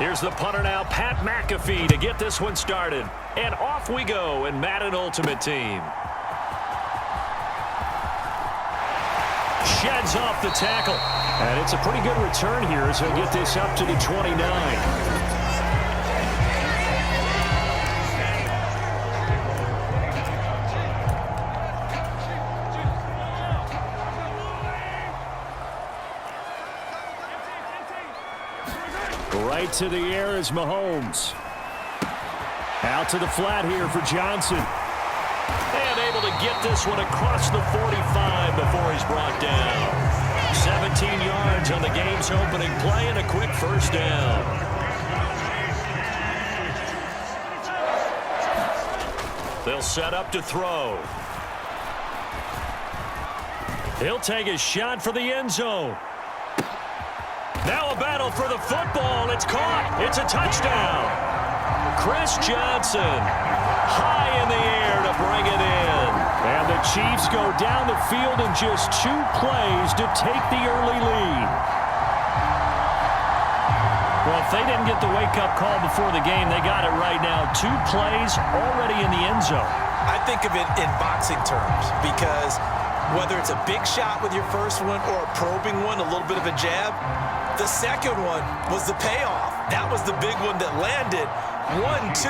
Here's the punter now, Pat McAfee, to get this one started. And off we go in Madden Ultimate Team. Sheds off the tackle. And it's a pretty good return here as he'll get this up to the 29. Right to the air is Mahomes. Out to the flat here for Johnson. And able to get this one across the 45 before he's brought down. 17 yards on the game's opening play and a quick first down. They'll set up to throw. He'll take a shot for the end zone. Now a battle for the football. It's caught. It's a touchdown. Chris Johnson high in the air to bring it in. And the Chiefs go down the field in just 2 plays to take the early lead. Well, if they didn't get the wake-up call before the game, they got it right now. 2 plays already in the end zone. I think of it in boxing terms because whether it's a big shot with your first one or a probing one, a little bit of a jab, the second one was the payoff. That was the big one that landed. 1-2,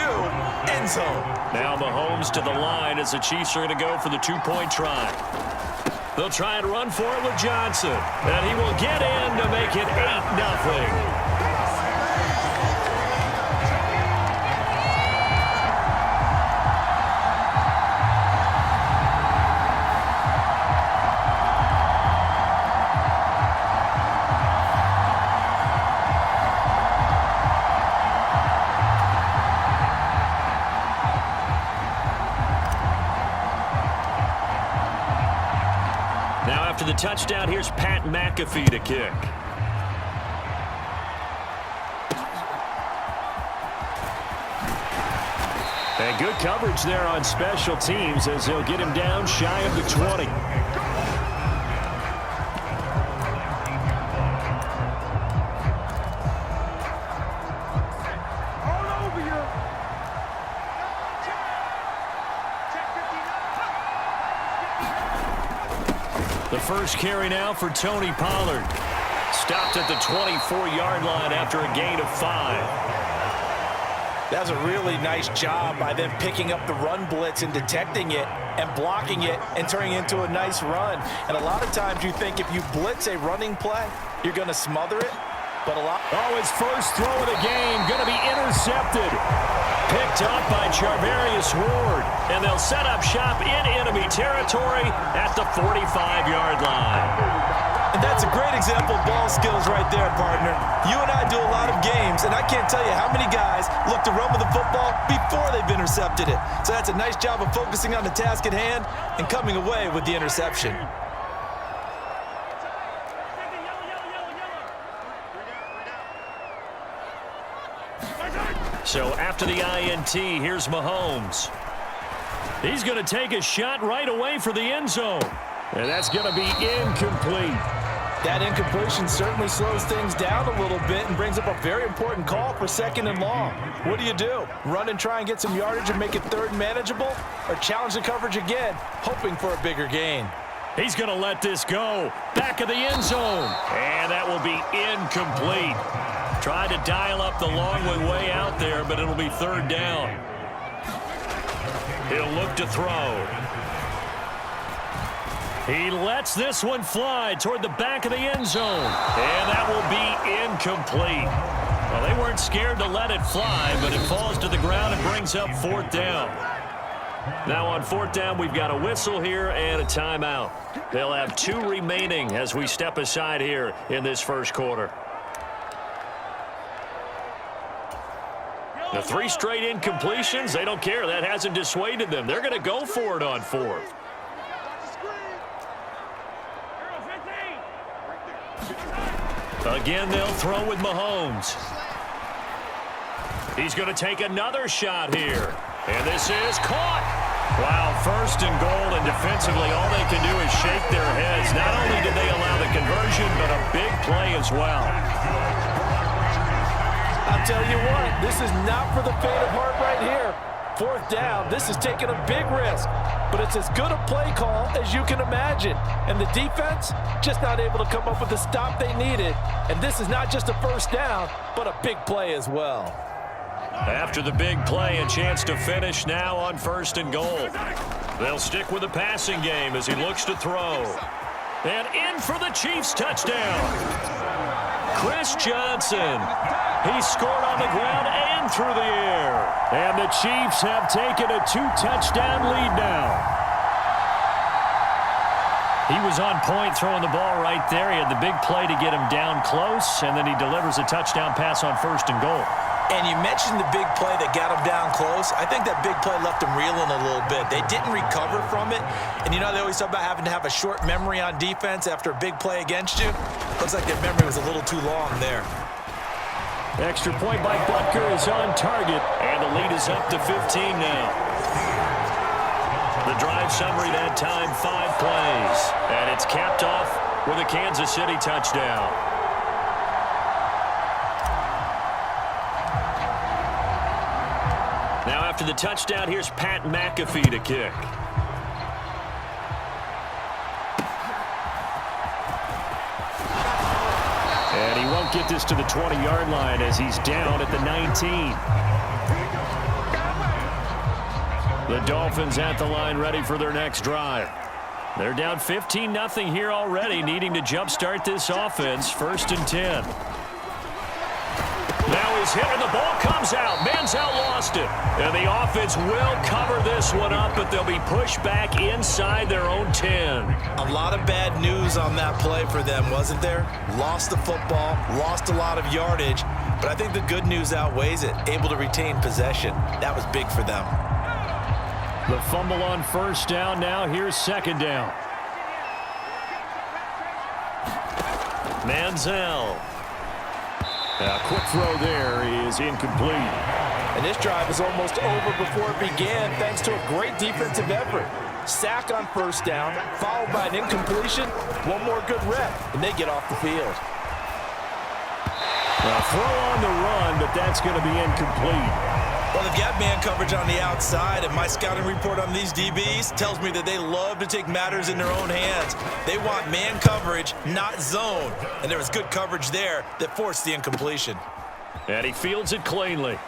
end zone. Now Mahomes to the line as the Chiefs are going to go for the 2-point try. They'll try and run for it with Johnson. And he will get in to make it 8-0. After the touchdown, here's Pat McAfee to kick. And good coverage there on special teams as they'll get him down shy of the 20. The first carry now for Tony Pollard. Stopped at the 24-yard line after a gain of 5. That was a really nice job by them picking up the run blitz and detecting it and blocking it and turning it into a nice run. And a lot of times you think if you blitz a running play, you're going to smother it. But his first throw of the game going to be intercepted. Picked up by Charvarius Ward. And they'll set up shop in enemy territory at the 45-yard line. And that's a great example of ball skills right there, partner. You and I do a lot of games, and I can't tell you how many guys look to run with the football before they've intercepted it. So that's a nice job of focusing on the task at hand and coming away with the interception. So after the INT, here's Mahomes. He's going to take a shot right away for the end zone. And that's going to be incomplete. That incompletion certainly slows things down a little bit and brings up a very important call for 2nd and long. What do? Run and try and get some yardage and make it 3rd and manageable? Or challenge the coverage again, hoping for a bigger gain? He's going to let this go. Back of the end zone. And that will be incomplete. Tried to dial up the long one way out there, but it'll be 3rd down. He'll look to throw. He lets this one fly toward the back of the end zone. And that will be incomplete. Well, they weren't scared to let it fly, but it falls to the ground and brings up 4th down. Now on 4th down, we've got a whistle here and a timeout. They'll have 2 remaining as we step aside here in this first quarter. The 3 straight incompletions, they don't care. That hasn't dissuaded them. They're going to go for it on 4th. Again, they'll throw with Mahomes. He's going to take another shot here. And this is caught. Wow, 1st and goal, and defensively all they can do is shake their heads. Not only did they allow the conversion, but a big play as well. I'll tell you what, this is not for the faint of heart right here. Fourth down, this is taking a big risk, but it's as good a play call as you can imagine. And the defense, just not able to come up with the stop they needed. And this is not just a first down, but a big play as well. After the big play, a chance to finish now on 1st and goal. They'll stick with the passing game as he looks to throw. And in for the Chiefs touchdown. Chris Johnson. He scored on the ground and through the air. And the Chiefs have taken a 2-touchdown lead now. He was on point throwing the ball right there. He had the big play to get him down close, and then he delivers a touchdown pass on 1st and goal. And you mentioned the big play that got him down close. I think that big play left him reeling a little bit. They didn't recover from it. And you know, they always talk about having to have a short memory on defense after a big play against you. Looks like their memory was a little too long there. Extra point by Butker is on target, and the lead is up to 15 now. The drive summary that time, 5 plays. And it's capped off with a Kansas City touchdown. Now after the touchdown, here's Pat McAfee to kick. And he won't get this to the 20-yard line as he's down at the 19. The Dolphins at the line ready for their next drive. They're down 15-0 here already, needing to jumpstart this offense. 1st and 10. Now he's hit and the ball comes out. Manziel lost it. And the offense will cover this one up, but they'll be pushed back inside their own 10. A lot of bad news on that play for them, wasn't there? Lost the football, lost a lot of yardage, but I think the good news outweighs it. Able to retain possession. That was big for them. The fumble on 1st down. Now here's 2nd down. Manziel. A quick throw there is incomplete. And this drive is almost over before it began thanks to a great defensive effort. Sack on 1st down, followed by an incompletion. One more good rep, and they get off the field. A throw on the run, but that's going to be incomplete. Well, they've got man coverage on the outside, and my scouting report on these DBs tells me that they love to take matters in their own hands. They want man coverage, not zone. And there was good coverage there that forced the incompletion. And he fields it cleanly.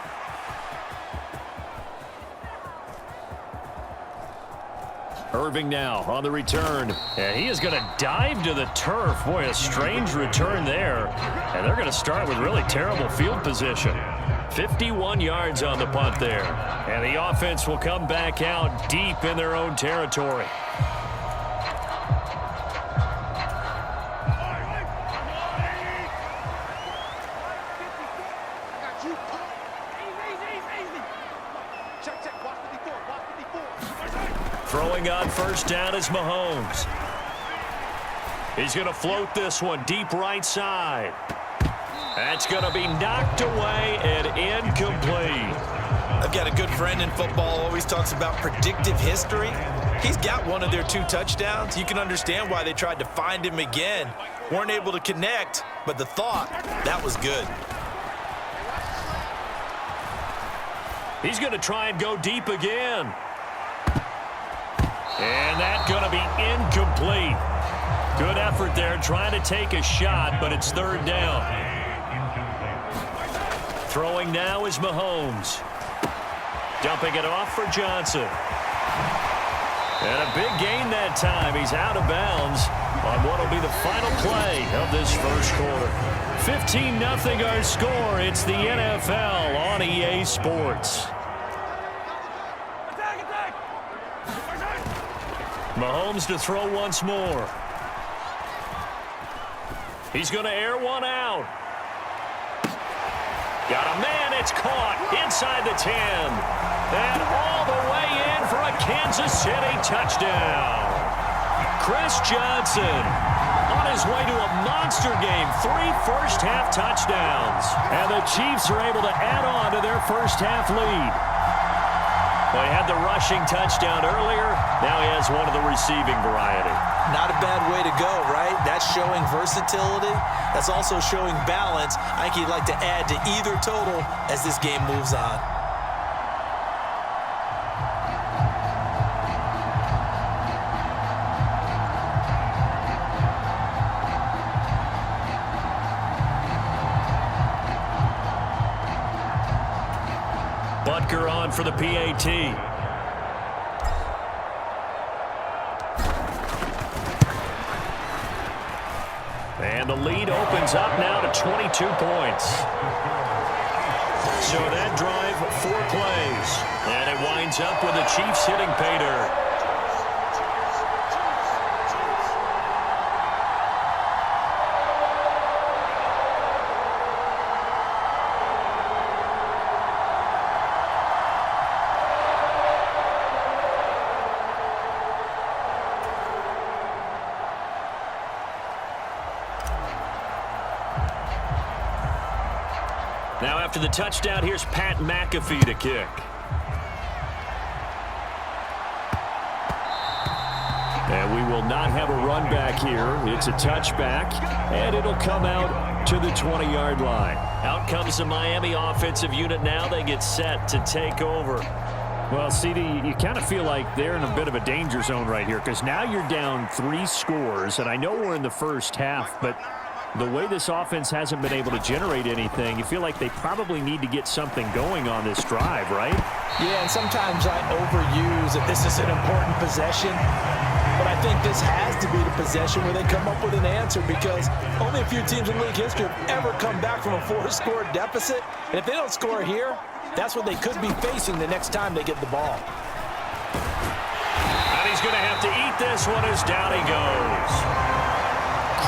Irving now on the return. And he is going to dive to the turf. Boy, a strange return there. And they're going to start with really terrible field position. 51 yards on the punt there. And the offense will come back out deep in their own territory. Throwing on 1st down is Mahomes. He's going to float this one deep right side. That's going to be knocked away and incomplete. I've got a good friend in football, always talks about predictive history. He's got one of their 2 touchdowns. You can understand why they tried to find him again. Weren't able to connect, but the thought, that was good. He's going to try and go deep again. And that's going to be incomplete. Good effort there trying to take a shot, but it's 3rd down. Throwing now is Mahomes. Dumping it off for Johnson. And a big gain that time. He's out of bounds on what will be the final play of this 1st quarter. 15-0 our score. It's the NFL on EA Sports. Mahomes to throw once more. He's going to air one out. Got a man, it's caught inside the 10. And all the way in for a Kansas City touchdown. Chris Johnson on his way to a monster game. 3 first-half touchdowns. And the Chiefs are able to add on to their first-half lead. Well, he had the rushing touchdown earlier. Now he has one of the receiving variety. Not a bad way to go, right? That's showing versatility. That's also showing balance. I think he'd like to add to either total as this game moves on. Butker on for the PAT. And the lead opens up now to 22 points. So that drive, 4 plays. And it winds up with the Chiefs hitting pay dirt. Now after the touchdown, here's Pat McAfee to kick. And we will not have a run back here. It's a touchback, and it'll come out to the 20-yard line. Out comes the Miami offensive unit now. They get set to take over. Well, CD, you kind of feel like they're in a bit of a danger zone right here because now you're down 3 scores, and I know we're in the first half, but the way this offense hasn't been able to generate anything, you feel like they probably need to get something going on this drive, right? Yeah, and sometimes I overuse that this is an important possession, but I think this has to be the possession where they come up with an answer because only a few teams in league history have ever come back from a 4-score deficit. And if they don't score here, that's what they could be facing the next time they get the ball. And he's going to have to eat this one as down he goes.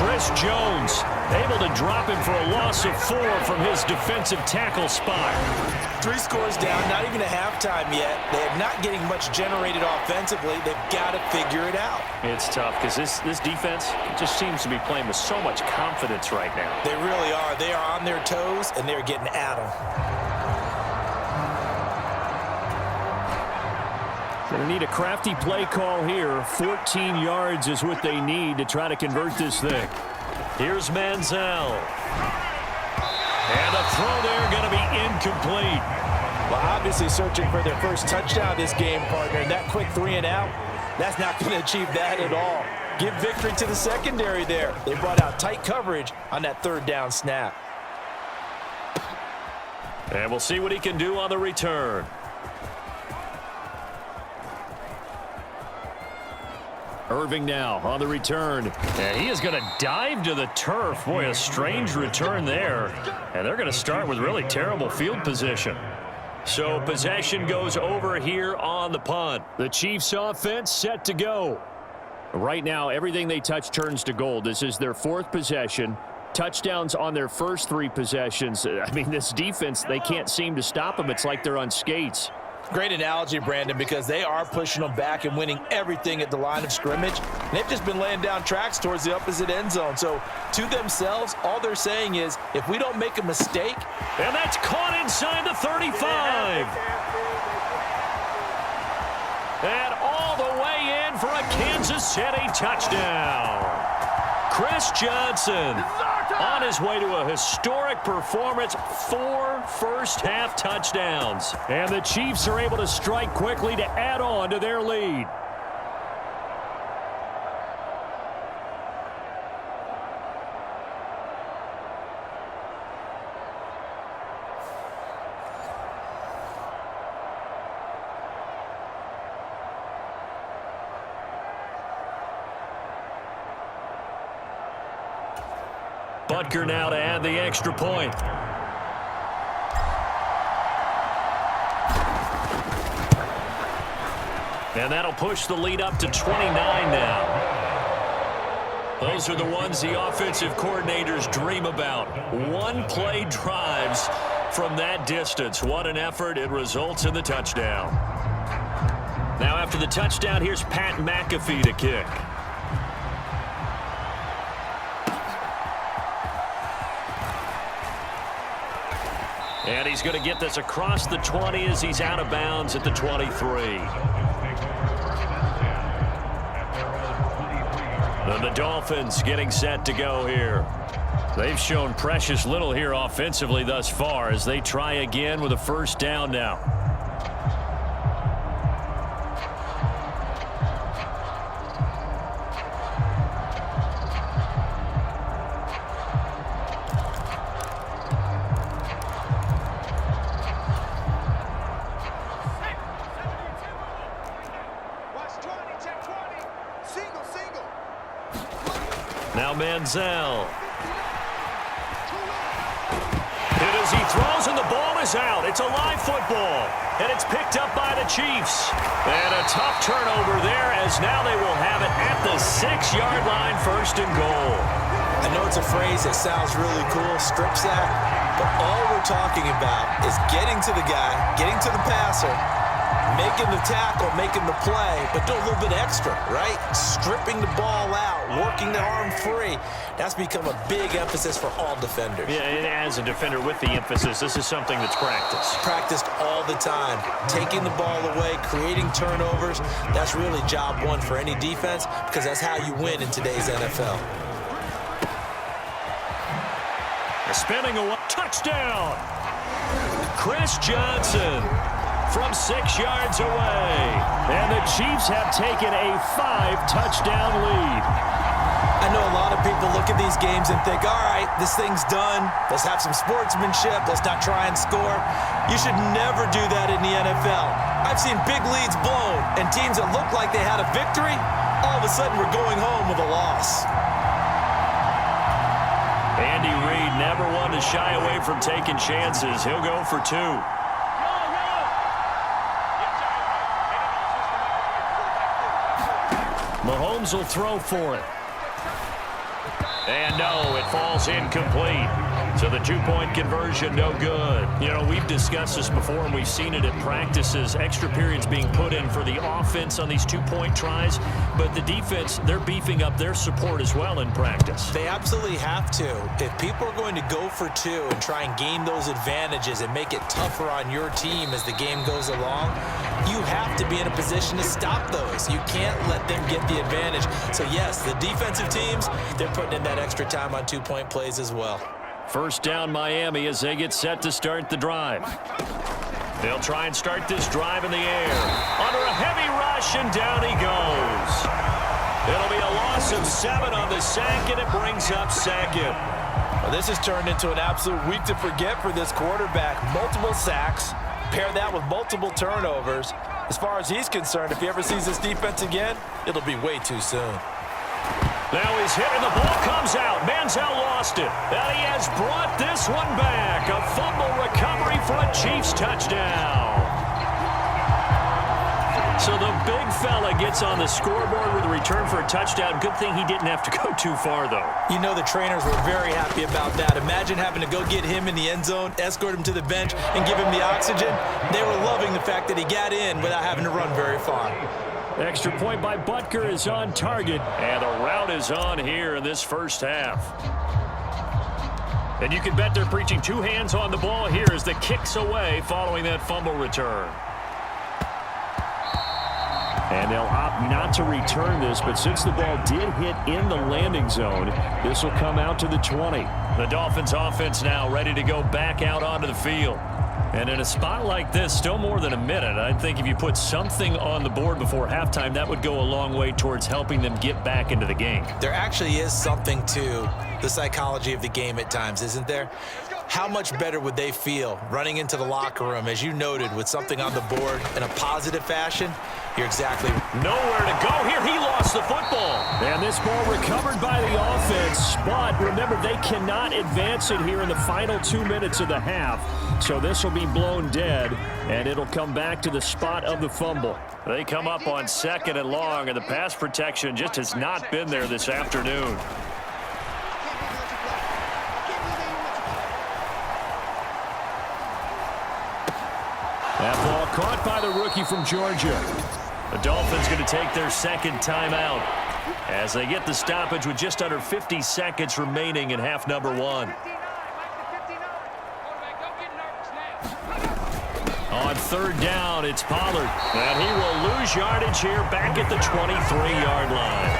Chris Jones able to drop him for a loss of 4 from his defensive tackle spot. 3 scores down, not even a halftime yet. They are not getting much generated offensively. They've got to figure it out. It's tough because this defense just seems to be playing with so much confidence right now. They really are. They are on their toes, and they're getting at them. Going to need a crafty play call here. 14 yards is what they need to try to convert this thing. Here's Manziel. And a throw there going to be incomplete. Well, obviously searching for their first touchdown this game, partner. And that quick 3 and out, that's not going to achieve that at all. Give victory to the secondary there. They brought out tight coverage on that 3rd down snap. And we'll see what he can do on the return. Irving now on the return. And he is going to dive to the turf. Boy, a strange return there. And they're going to start with really terrible field position. So possession goes over here on the punt. The Chiefs offense set to go. Right now, everything they touch turns to gold. This is their 4th possession. Touchdowns on their first 3 possessions. I mean, this defense, they can't seem to stop them. It's like they're on skates. Great analogy, Brandon, because they are pushing them back and winning everything at the line of scrimmage. And they've just been laying down tracks towards the opposite end zone. So to themselves, all they're saying is, if we don't make a mistake. And that's caught inside the 35. And all the way in for a Kansas City touchdown. Chris Johnson on his way to a historic performance, 4 first-half touchdowns. And the Chiefs are able to strike quickly to add on to their lead. Butker now to add the extra point. And that'll push the lead up to 29 now. Those are the ones the offensive coordinators dream about. 1-play drives from that distance. What an effort. It results in the touchdown. Now after the touchdown, here's Pat McAfee to kick. And he's going to get this across the 20 as he's out of bounds at the 23. And the Dolphins getting set to go here. They've shown precious little here offensively thus far as they try again with a first down now. Now Manziel. Hit as he throws, and the ball is out. It's a live football, and it's picked up by the Chiefs. And a tough turnover there as now they will have it at the 6-yard line, 1st and goal. I know it's a phrase that sounds really cool, strip sack, but all we're talking about is getting to the guy, getting to the passer, making the tackle, making the play, but do a little bit extra, right? Stripping the ball out, working the arm free. That's become a big emphasis for all defenders. Yeah, and as a defender with the emphasis, this is something that's practiced. Practiced all the time. Taking the ball away, creating turnovers, that's really job one for any defense because that's how you win in today's NFL. Spinning away, touchdown! Chris Johnson from 6 yards away. And the Chiefs have taken a 5-touchdown lead. I know a lot of people look at these games and think, all right, this thing's done. Let's have some sportsmanship. Let's not try and score. You should never do that in the NFL. I've seen big leads blown and teams that look like they had a victory, all of a sudden we're going home with a loss. Andy Reid never one to shy away from taking chances. He'll go for 2. Mahomes will throw for it. And no, it falls incomplete. So the 2-point conversion, no good. You know, we've discussed this before, and we've seen it at practices. Extra periods being put in for the offense on these 2-point tries. But the defense, they're beefing up their support as well in practice. They absolutely have to. If people are going to go for 2 and try and gain those advantages and make it tougher on your team as the game goes along, you have to be in a position to stop those. You can't let them get the advantage. So, yes, the defensive teams, they're putting in that extra time on 2-point plays as well. First down Miami as they get set to start the drive. They'll try and start this drive in the air. Under a heavy rush, and down he goes. It'll be a loss of 7 on the sack, and it brings up 2nd. Well, this has turned into an absolute week to forget for this quarterback. Multiple sacks. Pair that with multiple turnovers. As far as he's concerned, if he ever sees this defense again, it'll be way too soon. Now he's hit and the ball comes out. Manziel lost it. And he has brought this one back. A fumble recovery for a Chiefs touchdown. So the big fella gets on the scoreboard with a return for a touchdown. Good thing he didn't have to go too far, though. You know the trainers were very happy about that. Imagine having to go get him in the end zone, escort him to the bench, and give him the oxygen. They were loving the fact that he got in without having to run very far. Extra point by Butker is on target. And the route is on here in this first half. And you can bet they're preaching 2 hands on the ball here as the kick's away following that fumble return. And they'll opt not to return this, but since the ball did hit in the landing zone, this will come out to the 20. The Dolphins offense now ready to go back out onto the field. And in a spot like this, still more than a minute, I think if you put something on the board before halftime, that would go a long way towards helping them get back into the game. There actually is something to the psychology of the game at times, isn't there? How much better would they feel running into the locker room, as you noted, with something on the board in a positive fashion? You're exactly nowhere to go here. He lost the football. And this ball recovered by the offense. But remember, they cannot advance it here in the final 2 minutes of the half. So this will be blown dead, and it'll come back to the spot of the fumble. They come up on 2nd and long, and the pass protection just has not been there this afternoon. That ball caught by the rookie from Georgia. The Dolphins going to take their 2nd timeout as they get the stoppage with just under 50 seconds remaining in half number 1. On third down, it's Pollard. And he will lose yardage here back at the 23-yard line.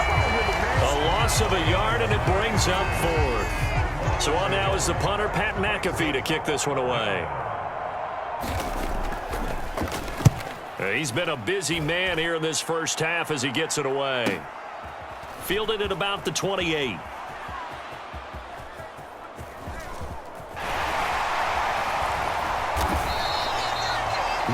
A loss of a yard, and it brings up fourth. So on now is the punter, Pat McAfee, to kick this one away. He's been a busy man here in this first half as he gets it away. Fielded at about the 28.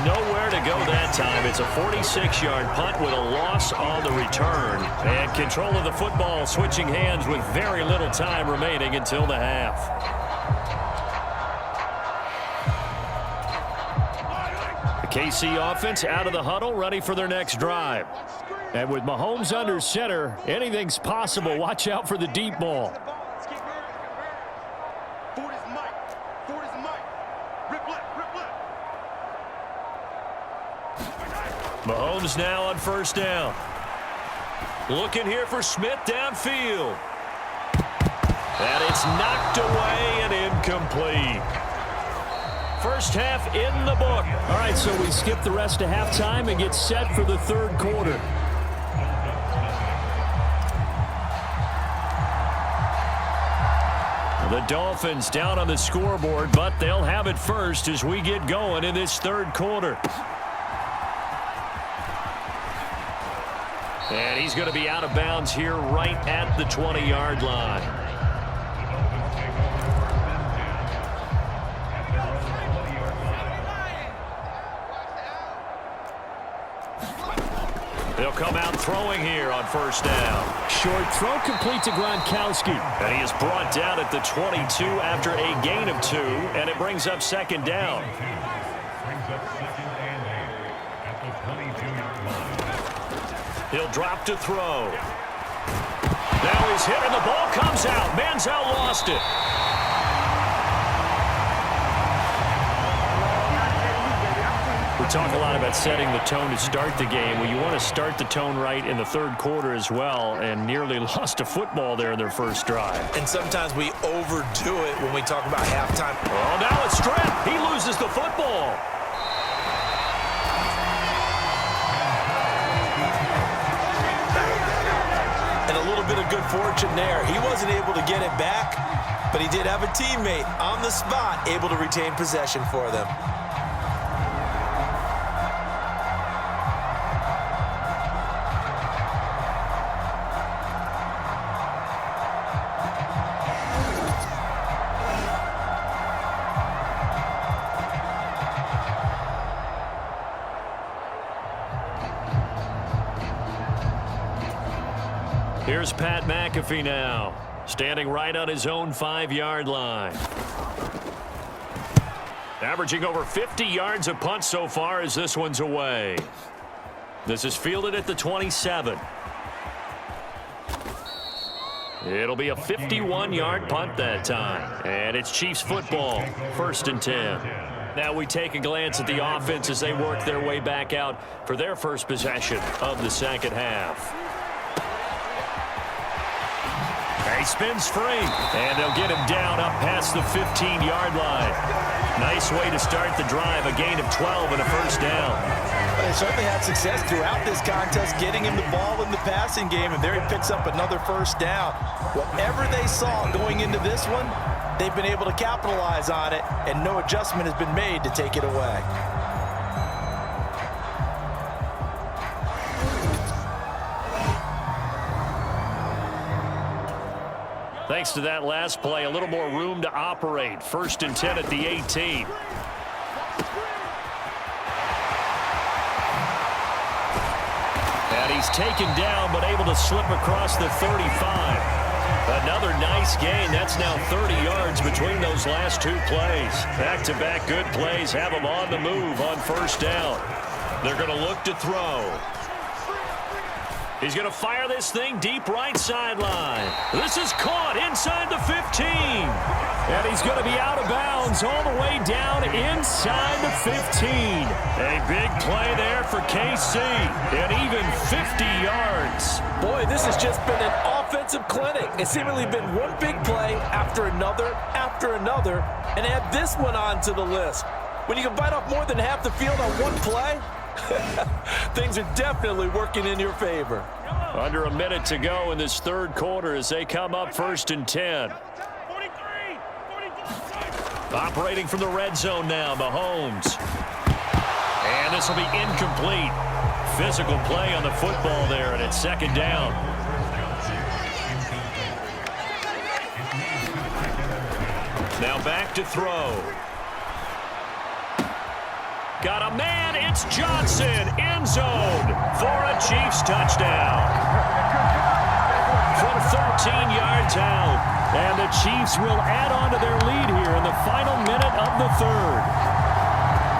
Nowhere to go that time. It's a 46-yard punt with a loss on the return. And control of the football switching hands with very little time remaining until the half. The KC offense out of the huddle, ready for their next drive. And with Mahomes under center, anything's possible. Watch out for the deep ball. Mahomes now on first down. Looking here for Smith downfield. And it's knocked away and incomplete. First half in the book. All right, so we skip the rest of halftime and get set for the third quarter. The Dolphins down on the scoreboard, but they'll have it first as we get going in this third quarter. And he's going to be out of bounds here right at the 20-yard line. They'll come out throwing here on first down. Short throw complete to Gronkowski. And he is brought down at the 22 after a gain of 2, and it brings up second down. He'll drop to throw. Now he's hit and the ball comes out. Manziel lost it. We talk a lot about setting the tone to start the game. Well, you want to start the tone right in the third quarter as well, and nearly lost a football there in their first drive. And sometimes we overdo it when we talk about halftime. Oh, now it's stripped. He loses the football. And a little bit of good fortune there. He wasn't able to get it back, but he did have a teammate on the spot able to retain possession for them. Here's Pat McAfee now, standing right on his own 5-yard line. Averaging over 50 yards a punt so far as this one's away. This is fielded at the 27. It'll be a 51-yard punt that time. And it's Chiefs football, 1st and 10. Now we take a glance at the offense as they work their way back out for their first possession of the second half. He spins free, and they'll get him down up past the 15-yard line. Nice way to start the drive, a gain of 12 and a first down. They certainly had success throughout this contest, getting him the ball in the passing game, and there he picks up another first down. Whatever they saw going into this one, they've been able to capitalize on it, and no adjustment has been made to take it away. Thanks to that last play, a little more room to operate. 1st and 10 at the 18. And he's taken down, but able to slip across the 35. Another nice gain. That's now 30 yards between those last two plays. Back-to-back good plays have them on the move on first down. They're going to look to throw. He's going to fire this thing deep right sideline. This is caught inside the 15. And he's going to be out of bounds all the way down inside the 15. A big play there for KC. And even 50 yards. Boy, this has just been an offensive clinic. It's seemingly been one big play after another, and add this one onto the list. When you can bite off more than half the field on one play, things are definitely working in your favor. Under a minute to go in this third quarter as they come up 1st and 10. Operating from the red zone now, Mahomes. And this will be incomplete. Physical play on the football there, and it's 2nd down. Now back to throw. Got a man, it's Johnson, end zone for a Chiefs touchdown. From 13 yards out, and the Chiefs will add on to their lead here in the final minute of the third.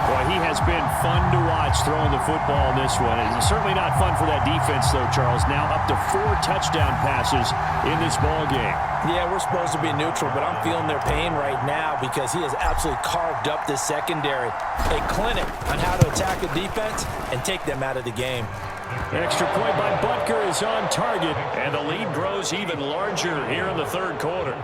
Boy, he has been fun to watch throwing the football in this one. It's certainly not fun for that defense, though, Charles. Now up to 4 touchdown passes in this ball game. Yeah, we're supposed to be neutral, but I'm feeling their pain right now because he has absolutely carved up this secondary. A clinic on how to attack the defense and take them out of the game. Extra point by Butker is on target, and the lead grows even larger here in the third quarter.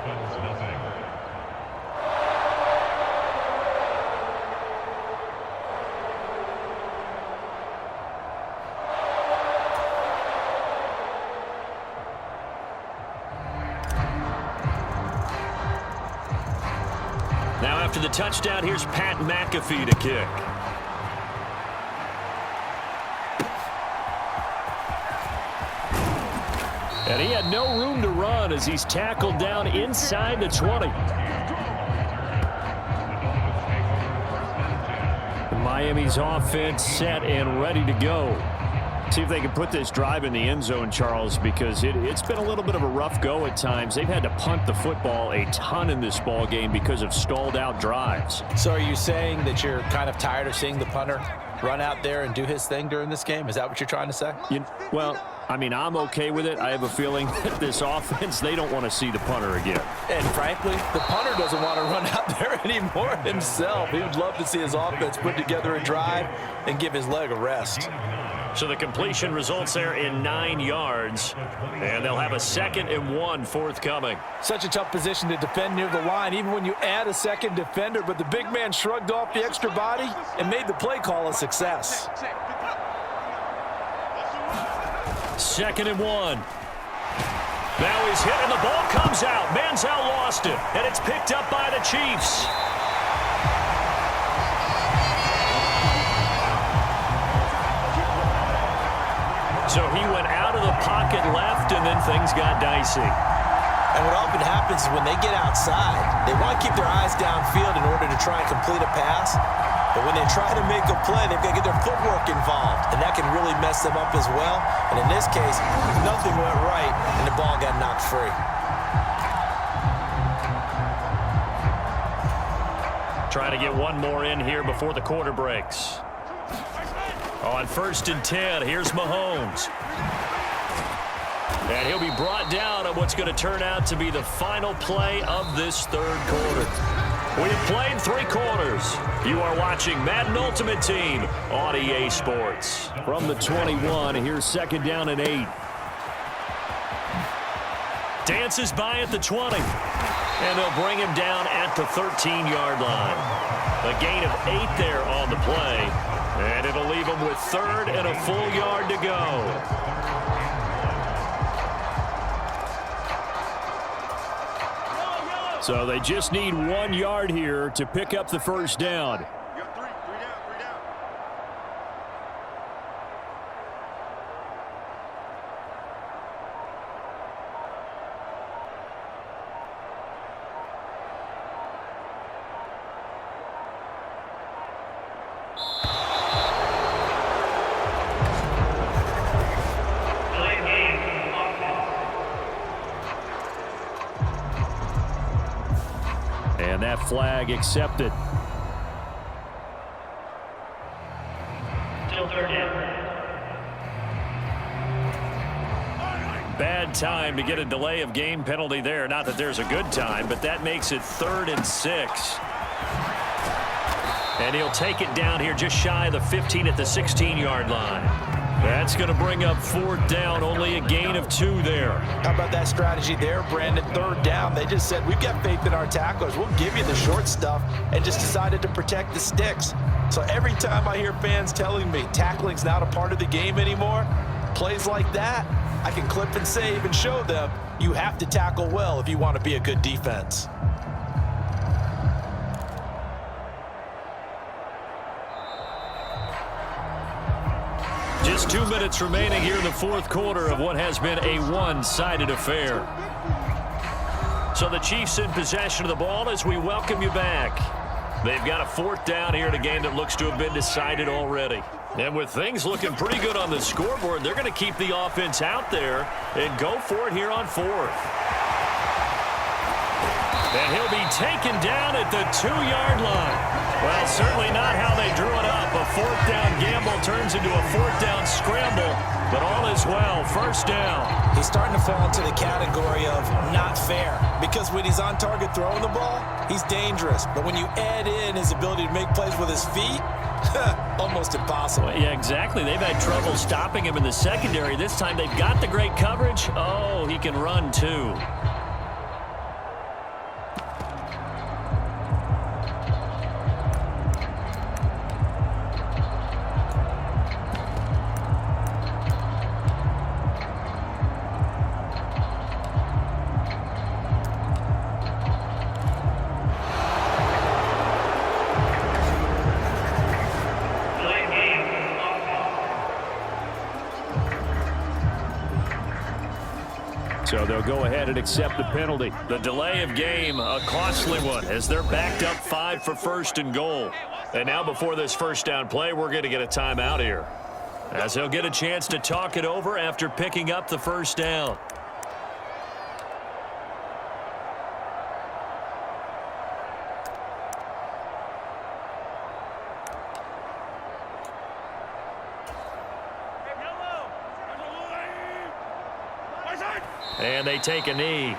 Now after the touchdown, here's Pat McAfee to kick. And he had no room to run as he's tackled down inside the 20. Miami's offense set and ready to go. See if they can put this drive in the end zone, Charles, because it's been a little bit of a rough go at times. They've had to punt the football a ton in this ball game because of stalled out drives. So are you saying that you're kind of tired of seeing the punter run out there and do his thing during this game? Is that what you're trying to say? Well, I mean, I'm okay with it. I have a feeling that this offense, they don't want to see the punter again. And frankly, the punter doesn't want to run out there anymore himself. He would love to see his offense put together a drive and give his leg a rest. So the completion results there in 9 yards, and they'll have a 2nd and 1 forthcoming. Such a tough position to defend near the line, even when you add a second defender, but the big man shrugged off the extra body and made the play call a success. 2nd and 1. Now he's hit and the ball comes out. Manziel lost it, and it's picked up by the Chiefs. So he went out of the pocket left, and then things got dicey. And what often happens is when they get outside, they want to keep their eyes downfield in order to try and complete a pass. But when they try to make a play, they've got to get their footwork involved, and that can really mess them up as well. And in this case, nothing went right, and the ball got knocked free. Trying to get one more in here before the quarter breaks. On 1st and 10, here's Mahomes. And he'll be brought down on what's going to turn out to be the final play of this third quarter. We've played 3 quarters. You are watching Madden Ultimate Team on EA Sports. From the 21, here's 2nd down and 8. Dances by at the 20. And they'll bring him down at the 13-yard line. A gain of 8 there on the play. And it'll leave him with 3rd and a full yard to go. So they just need 1 yard here to pick up the first down. And that flag accepted. Still 3rd down. Bad time to get a delay of game penalty there. Not that there's a good time, but that makes it 3rd and 6. And he'll take it down here just shy of the 15 at the 16-yard line. That's going to bring up 4th down, only a gain of 2 there. How about that strategy there, Brandon? 3rd down, they just said, we've got faith in our tacklers. We'll give you the short stuff, and just decided to protect the sticks. So every time I hear fans telling me tackling's not a part of the game anymore, plays like that, I can clip and save and show them you have to tackle well if you want to be a good defense. Just 2 minutes remaining here in the 4th quarter of what has been a one-sided affair. So the Chiefs in possession of the ball as we welcome you back. They've got a 4th down here in a game that looks to have been decided already. And with things looking pretty good on the scoreboard, they're going to keep the offense out there and go for it here on 4th. And he'll be taken down at the 2-yard line. Well, certainly not how they drew it up. A 4th down gamble turns into a 4th down scramble, but all is well. 1st down. He's starting to fall into the category of not fair, because when he's on target throwing the ball, he's dangerous. But when you add in his ability to make plays with his feet, almost impossible. Well, yeah, exactly. They've had trouble stopping him in the secondary. This time they've got the great coverage. Oh, he can run too. So they'll go ahead and accept the penalty. The delay of game, a costly one, as they're backed up 5 for 1st and goal. And now before this 1st down play, we're going to get a timeout here, as he'll get a chance to talk it over after picking up the 1st down. And they take a knee.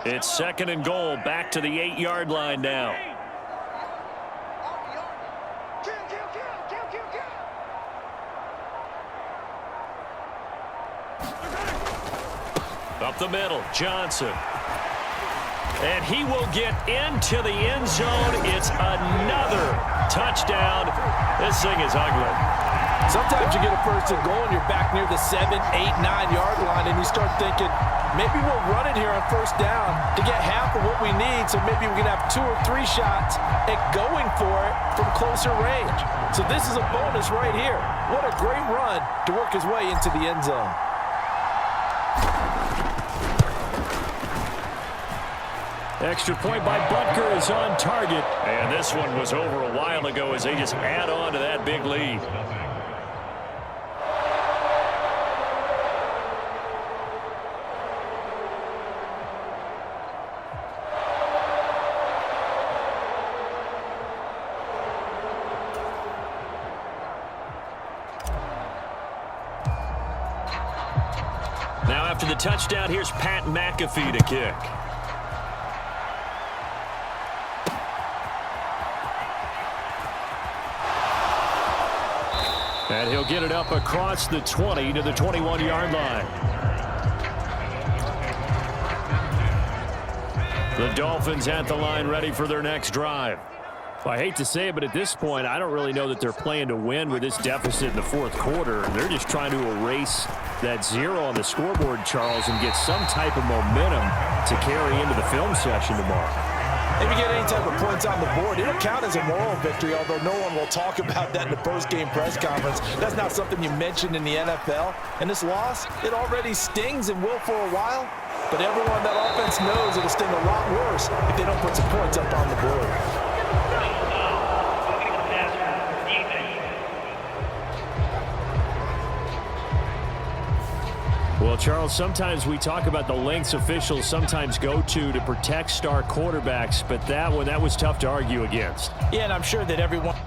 It's 2nd and goal, back to the 8-yard line now. Up the middle, Johnson. And he will get into the end zone. It's another touchdown. This thing is ugly. Sometimes you get a 1st and goal and you're back near the 7, 8, 9-yard line, and you start thinking, maybe we'll run it here on 1st down to get half of what we need, so maybe we can have 2 or 3 shots at going for it from closer range. So this is a bonus right here. What a great run to work his way into the end zone. Extra point by Butker is on target. And this one was over a while ago as they just add on to that big lead. Now after the touchdown, here's Pat McAfee to kick. And he'll get it up across the 20 to the 21-yard line. The Dolphins at the line ready for their next drive. Well, I hate to say it, but at this point, I don't really know that they're playing to win with this deficit in the 4th quarter. They're just trying to erase that 0 on the scoreboard, Charles, and get some type of momentum to carry into the film session tomorrow. If you get any type of points on the board, it'll count as a moral victory, although no one will talk about that in the post-game press conference. That's not something you mentioned in the NFL. And this loss, it already stings and will for a while. But everyone on that offense knows it'll sting a lot worse if they don't put some points up on the board. Well, Charles, sometimes we talk about the lengths officials sometimes go to protect star quarterbacks, but that one, that was tough to argue against. Yeah, and I'm sure that everyone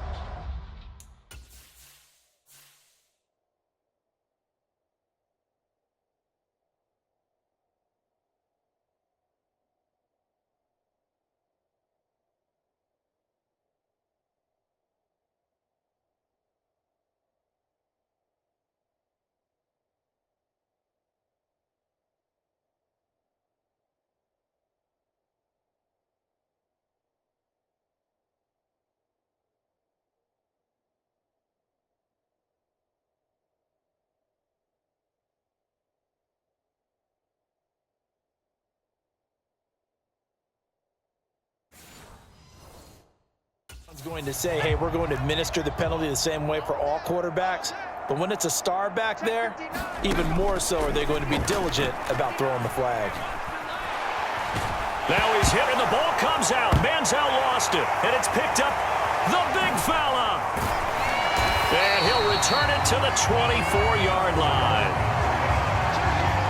going to say, hey, we're going to administer the penalty the same way for all quarterbacks. But when it's a star back there, even more so are they going to be diligent about throwing the flag. Now he's hit and the ball comes out. Manziel lost it, and it's picked up the big fella. And he'll return it to the 24-yard line.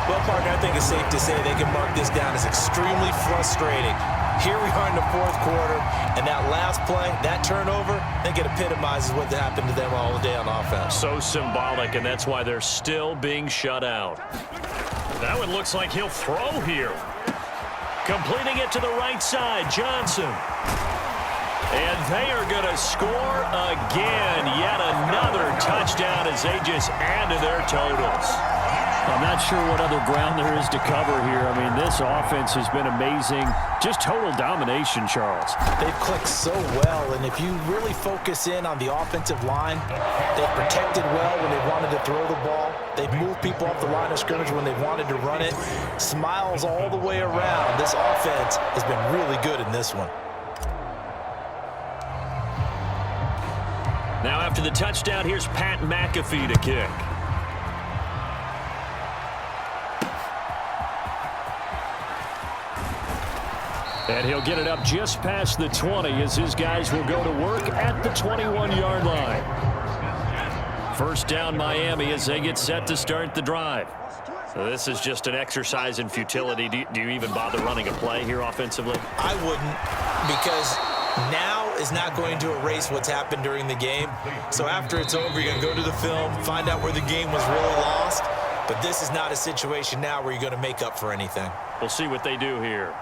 Well, partner, I think it's safe to say they can mark this down as extremely frustrating. Here we are in the fourth quarter, and that last play, that turnover, I think it epitomizes what happened to them all day on offense. So symbolic, and that's why they're still being shut out. That one looks like he'll throw here. Completing it to the right side, Johnson. And they are going to score again. Yet another touchdown as they just add to their totals. I'm not sure what other ground there is to cover here. I mean, this offense has been amazing. Just total domination, Charles. They've clicked so well, and if you really focus in on the offensive line, they've protected well when they wanted to throw the ball. They've moved people off the line of scrimmage when they wanted to run it. Smiles all the way around. This offense has been really good in this one. Now after the touchdown, here's Pat McAfee to kick. And he'll get it up just past the 20 as his guys will go to work at the 21-yard line. First down, Miami, as they get set to start the drive. So this is just an exercise in futility. Do you even bother running a play here offensively? I wouldn't, because now is not going to erase what's happened during the game. So after it's over, you're going to go to the film, find out where the game was really lost. But this is not a situation now where you're going to make up for anything. We'll see what they do here.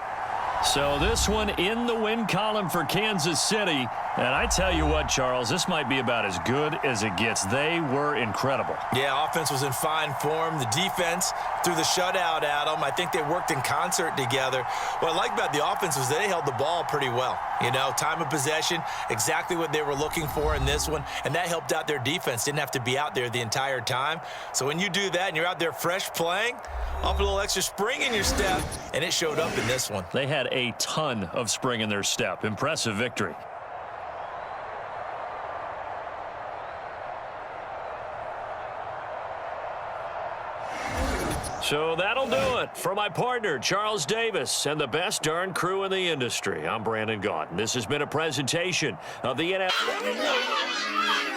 So this one in the win column for Kansas City. And I tell you what, Charles, this might be about as good as it gets. They were incredible. Yeah, offense was in fine form. The defense threw the shutout at them. I think they worked in concert together. What I like about the offense was they held the ball pretty well. You know, time of possession, exactly what they were looking for in this one. And that helped out their defense. Didn't have to be out there the entire time. So when you do that and you're out there fresh playing, off a little extra spring in your step, and it showed up in this one. They had a ton of spring in their step. Impressive victory. So that'll do it for my partner, Charles Davis, and the best darn crew in the industry. I'm Brandon Gaudin. This has been a presentation of the NFL.